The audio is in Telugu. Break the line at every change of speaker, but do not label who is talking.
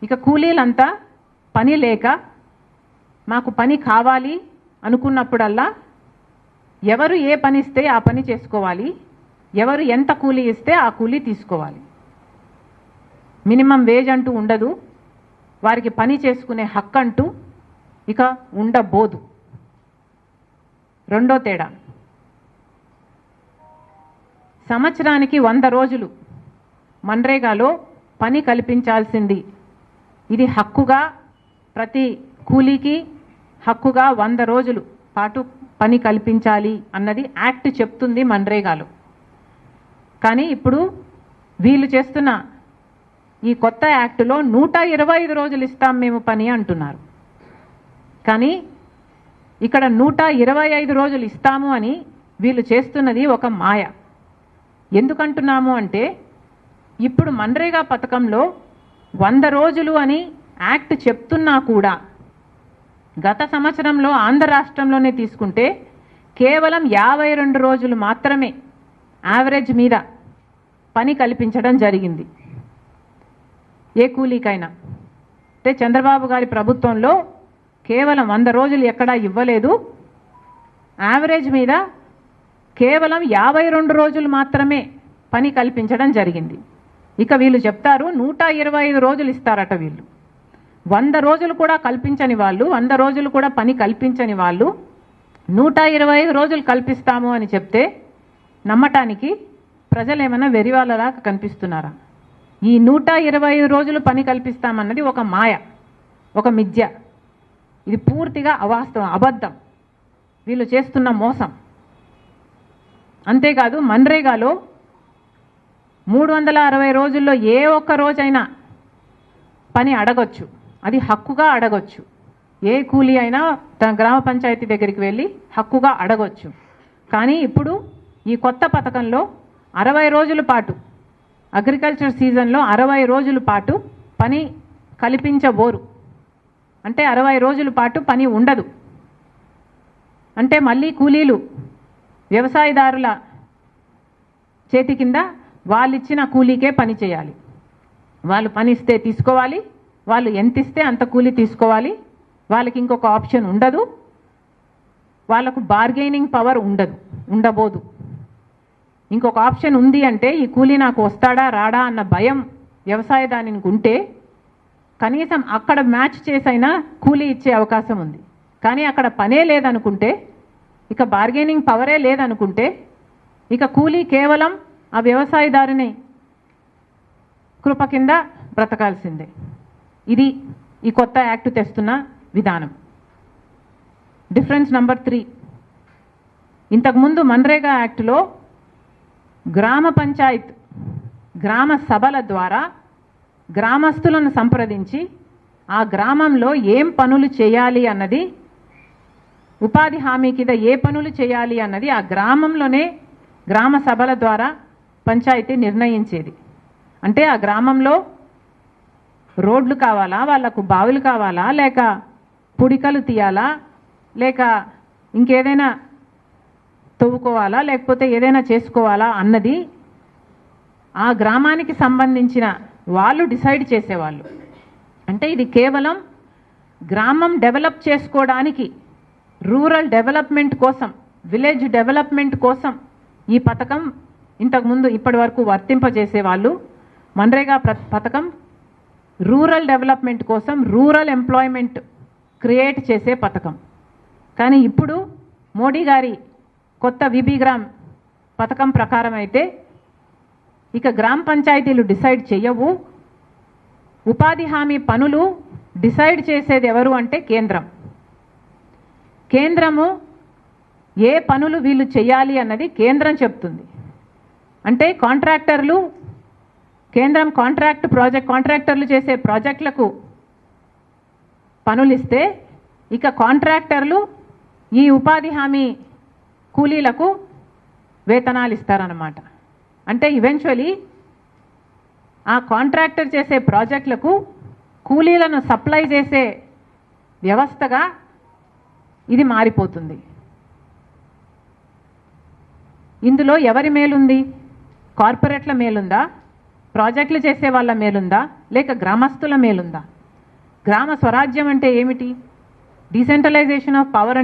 ఇక కూలీలంతా పని లేక మాకు పని కావాలి అనుకున్నప్పుడల్లా ఎవరు ఏ పని ఇస్తే ఆ పని చేసుకోవాలి, ఎవరు ఎంత కూలీ ఇస్తే ఆ కూలీ తీసుకోవాలి. మినిమం వేజ్ అంటూ ఉండదు, వారికి పని చేసుకునే హక్కు అంటూ ఇక ఉండబోదు. రెండో తేడా, సంవత్సరానికి 100 రోజులు మన్రేగాలో పని కల్పించాల్సింది. ఇది హక్కుగా, ప్రతి కూలీకి హక్కుగా 100 రోజులు పాటు పని కల్పించాలి అన్నది యాక్ట్ చెప్తుంది మన్రేగాలో. కానీ ఇప్పుడు వీళ్ళు చేస్తున్న ఈ కొత్త యాక్టులో 125 రోజులు ఇస్తాం మేము పని అంటున్నారు. కానీ ఇక్కడ 125 రోజులు ఇస్తాము అని వీళ్ళు చేస్తున్నది ఒక మాయ. ఎందుకంటున్నాము అంటే ఇప్పుడు మన్రేగా పథకంలో 100 రోజులు అని యాక్ట్ చెప్తున్నా కూడా గత సంవత్సరంలో ఆంధ్ర రాష్ట్రంలోనే తీసుకుంటే కేవలం 52 రోజులు మాత్రమే యావరేజ్ మీద పని కల్పించడం జరిగింది ఏ కూలీకైనా. అంటే చంద్రబాబు గారి ప్రభుత్వంలో కేవలం 100 రోజులు ఎక్కడా ఇవ్వలేదు, యావరేజ్ మీద కేవలం 52 రోజులు మాత్రమే పని కల్పించడం జరిగింది. ఇక వీళ్ళు చెప్తారు 125 రోజులు ఇస్తారట. వీళ్ళు 100 రోజులు కూడా కల్పించని వాళ్ళు, 100 రోజులు కూడా పని కల్పించని వాళ్ళు 125 రోజులు కల్పిస్తాము అని చెప్తే నమ్మటానికి ప్రజలు ఏమైనా వెరివాళ్ళలా కనిపిస్తున్నారా? ఈ 125 రోజులు పని కల్పిస్తామన్నది ఒక మాయ, ఒక మిథ్య. ఇది పూర్తిగా అవాస్తవం, అబద్ధం, వీళ్ళు చేస్తున్న మోసం. అంతేకాదు మన్రేగాలో 360 రోజుల్లో ఏ ఒక్క రోజైనా పని అడగొచ్చు, అది హక్కుగా అడగొచ్చు. ఏ కూలీ అయినా తన గ్రామ పంచాయతీ దగ్గరికి వెళ్ళి హక్కుగా అడగొచ్చు. కానీ ఇప్పుడు ఈ కొత్త పథకంలో 60 రోజుల పాటు అగ్రికల్చర్ సీజన్లో 60 రోజుల పాటు పని కల్పించబోరు. అంటే 60 రోజుల పాటు పని ఉండదు. అంటే మళ్ళీ కూలీలు వ్యవసాయదారుల చేతి కింద వాళ్ళు ఇచ్చిన కూలీకే పని చేయాలి. వాళ్ళు పని ఇస్తే తీసుకోవాలి, వాళ్ళు ఎంత ఇస్తే అంత కూలీ తీసుకోవాలి. వాళ్ళకి ఇంకొక ఆప్షన్ ఉండదు, వాళ్ళకు బార్గెనింగ్ పవర్ ఉండబోదు. ఇంకొక ఆప్షన్ ఉంది అంటే ఈ కూలీ నాకు వస్తాడా రాడా అన్న భయం వ్యవసాయదానికి ఉంటే కనీసం అక్కడ మ్యాచ్ చేసైనా కూలీ ఇచ్చే అవకాశం ఉంది. కానీ అక్కడ పనే లేదనుకుంటే, ఇక బార్గెనింగ్ పవరే లేదనుకుంటే ఇక కూలీ కేవలం ఆ వ్యవసాయదారుని కృప కింద బ్రతకాల్సిందే. ఇది ఈ కొత్త యాక్ట్ తెస్తున్న విధానం. డిఫరెన్స్ నెంబర్ 3, ఇంతకుముందు మన్రేగా యాక్టులో గ్రామ పంచాయత్ గ్రామ సభల ద్వారా గ్రామస్తులను సంప్రదించి ఆ గ్రామంలో ఏం పనులు చేయాలి అన్నది, ఉపాధి హామీ కింద ఏ పనులు చేయాలి అన్నది ఆ గ్రామంలోనే గ్రామ సభల ద్వారా పంచాయతీ నిర్ణయించేది. అంటే ఆ గ్రామంలో రోడ్లు కావాలా, వాళ్లకు బావులు కావాలా, లేక పుడికలు తీయాలా, లేక ఇంకేదైనా తవ్వుకోవాలా, లేకపోతే ఏదైనా చేసుకోవాలా అన్నది ఆ గ్రామానికి సంబంధించిన వాళ్ళు డిసైడ్ చేసేవాళ్ళు. అంటే ఇది కేవలం గ్రామం డెవలప్ చేసుకోవడానికి, రూరల్ డెవలప్మెంట్ కోసం, విలేజ్ డెవలప్మెంట్ కోసం ఈ పథకం ఇంతకుముందు ఇప్పటి వరకు వర్తింపజేసేవాళ్ళు. మన్రేగా పథకం రూరల్ డెవలప్మెంట్ కోసం, రూరల్ ఎంప్లాయ్మెంట్ క్రియేట్ చేసే పథకం. కానీ ఇప్పుడు మోడీ గారి కొత్త విబి గ్రామ్ పథకం ప్రకారం అయితే ఇక గ్రామ పంచాయతీలు డిసైడ్ చేయవు, ఉపాధి హామీ పనులు డిసైడ్ చేసేది ఎవరు అంటే కేంద్రం. కేంద్రము ఏ పనులు వీళ్ళు చేయాలి అన్నది కేంద్రం చెప్తుంది. అంటే కాంట్రాక్టర్లు, కేంద్రం కాంట్రాక్టర్లు చేసే ప్రాజెక్టులకు పనులు ఇస్తే ఇక కాంట్రాక్టర్లు ఈ ఉపాధి హామీ కూలీలకు వేతనాలు ఇస్తారన్నమాట. అంటే ఈవెన్చువలీ ఆ కాంట్రాక్టర్ చేసే ప్రాజెక్టులకు కూలీలను సప్లై చేసే వ్యవస్థగా ఇది మారిపోతుంది. ఇందులో ఎవరి మేలుంది? కార్పొరేట్ల మేలుందా, ప్రాజెక్టులు చేసే వాళ్ళ మేలుందా, లేక గ్రామస్తుల మేలుందా? గ్రామ స్వరాజ్యం అంటే ఏమిటి? డీసెంట్రలైజేషన్ ఆఫ్ పవర్ అంటే